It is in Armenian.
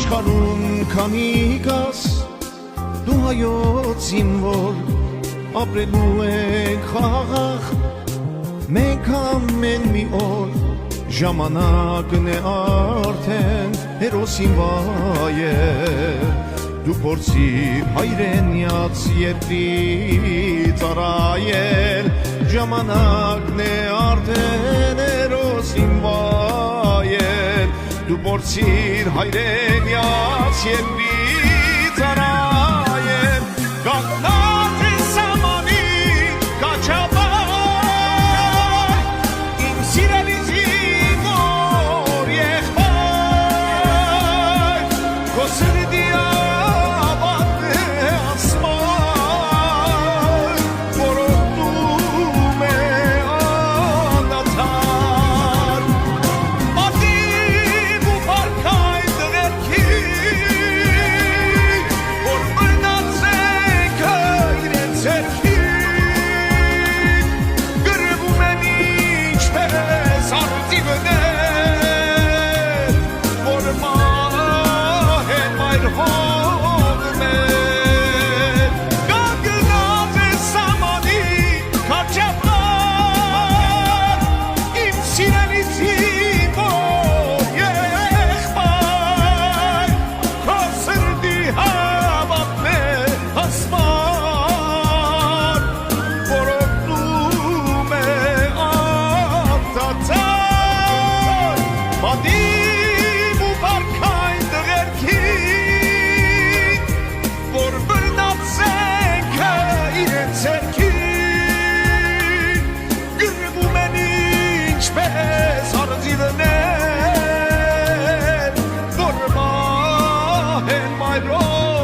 աշխարհում քանի կաս դու հայոց զինվոր ապրելու ենք խաղաղ մենք ամեն մի օր ժամանակն է արդեն հերոսին վայել դու փորձիր հայրենյաց երկրի ծառայել ժամանակն է արդեն հերոսին վայել դու փորձիր հայրենյաց երկրի ծառայել գաղտնած ես սամանի կաչապար իմ սիրելի զինվոր եղբայր քո սրտի Norma en my road